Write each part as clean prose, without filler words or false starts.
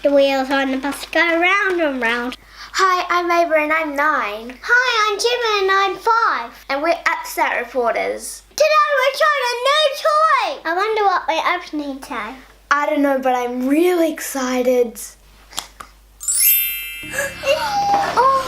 The wheels on the bus go round and round. Hi, I'm Ava and I'm 9. Hi, I'm Gemma and I'm 5. And we're Upstart Reporters. Today we're trying a new toy. I wonder what we're opening today. I don't know, but I'm really excited. Oh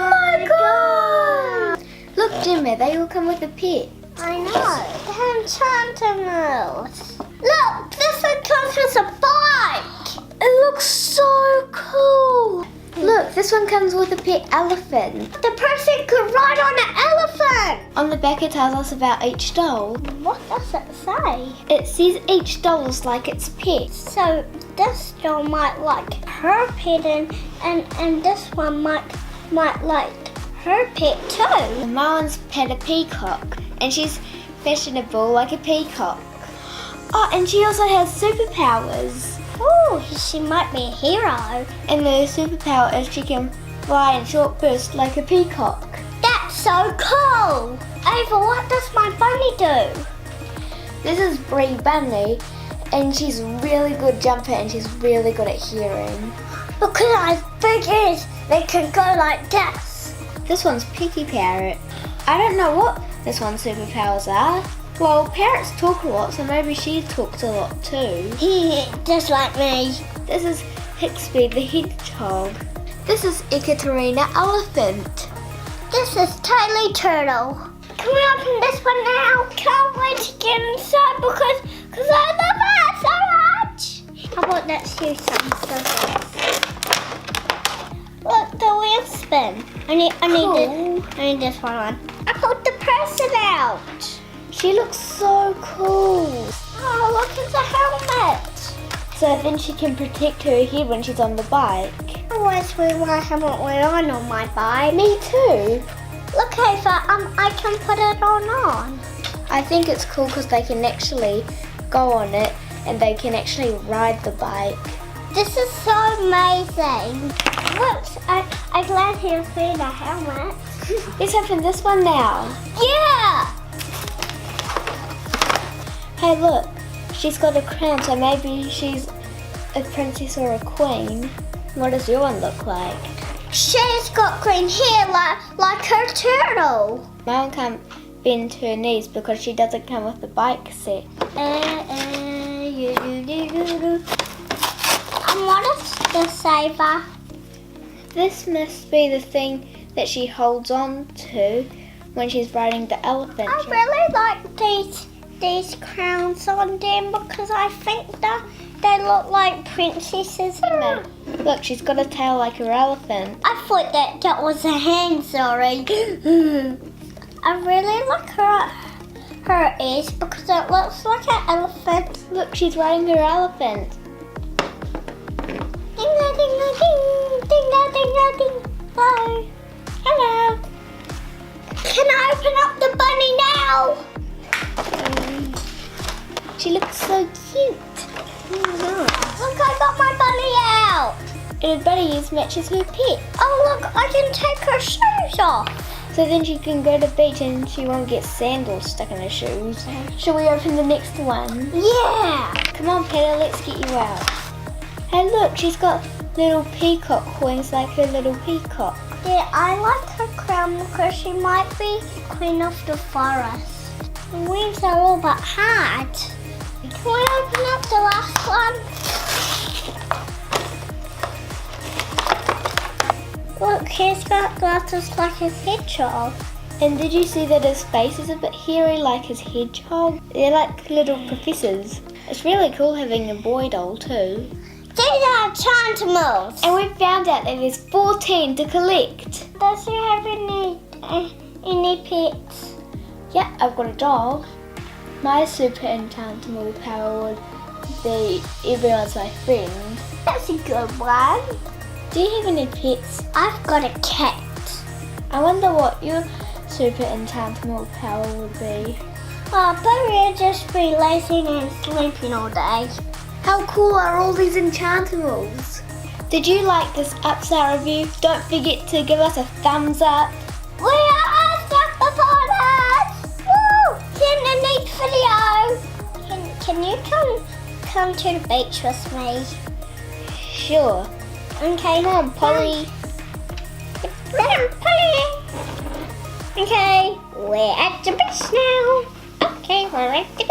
my god! Look, Gemma, they all come with a pet. I know. They're Enchantimals. Look, this one comes with a bike. It looks so cool. Look, this one comes with a pet elephant. The person could ride on an elephant. On the back it tells us about each doll. What does it say? It says each doll is like its pet. So this doll might like her pet and this one might like her pet too. My one's pet a peacock and she's fashionable like a peacock. Oh, and she also has superpowers. Oh, she might be a hero. And the superpower is she can fly in short bursts like a peacock. That's so cool! Ava, what does my bunny do? This is Bree Bunny and she's really good jumper and she's really good at hearing. Look at her big ears, they can go like this. This one's Picky Parrot. I don't know what this one's superpowers are. Well, parrots talk a lot, so maybe she talks a lot too. Just like me. This is Hixby the hedgehog. This is Ekaterina elephant. This is Tiny Turtle. Can we open this one now? Can't wait to get inside because I love it so much. How about let's use some scissors. Look, the wheels spin. I need this one. I pulled the person out. She looks so cool. Oh, look at the helmet. So then she can protect her head when she's on the bike. I always wear my helmet when I'm on my bike. Me too. Look, Ava, I can put it on. I think it's cool because they can actually go on it and they can actually ride the bike. This is so amazing. Whoops, I'm glad he was wearing a helmet. Let's open this one now. Yeah! Hey look, she's got a crown, so maybe she's a princess or a queen. What does your one look like? She's got green hair like her turtle. My one can't bend her knees because she doesn't come with the bike set. And what is this, Ava? This must be the thing that she holds on to when she's riding the elephant. I really like these crowns on them because I think that they look like princesses. Look, she's got a tail like her elephant. I thought that was a hand, sorry. I really like her ears because it looks like an elephant. Look, she's riding her elephant. Ding da ding da ding, ding da ding da ding. Hello. Hello. Can I open up the bunny now? She looks so cute. Look, I got my bunny out. And her bunny matches her pet. Oh, look, I can take her shoes off. So then she can go to the beach and she won't get sandals stuck in her shoes. Shall we open the next one? Yeah. Come on, Peter, let's get you out. Hey, look, she's got little peacock wings like her little peacock. Yeah, I like her crown because she might be queen of the forest. The wings are all but hard. Can we open up the last one? Look, he's got glasses like his hedgehog. And did you see that his face is a bit hairy like his hedgehog? They're like little professors. It's really cool having a boy doll too. These are Enchantimals. And we found out that there's 14 to collect. Does he have any pets? Yeah, I've got a dog. My super enchantimal power would be everyone's my friend. That's a good one. Do you have any pets? I've got a cat. I wonder what your super enchantimal power would be. Oh, but we'll just be lazy and sleeping all day. How cool are all these Enchantimals? Did you like this Upstart review? Don't forget to give us a thumbs up. We are Upstart Reporters! Woo! See you in the next video. Can you come to the beach with me? sure. Okay. Come on, Polly. Polly. Okay, we're at the beach now. Okay, we're at the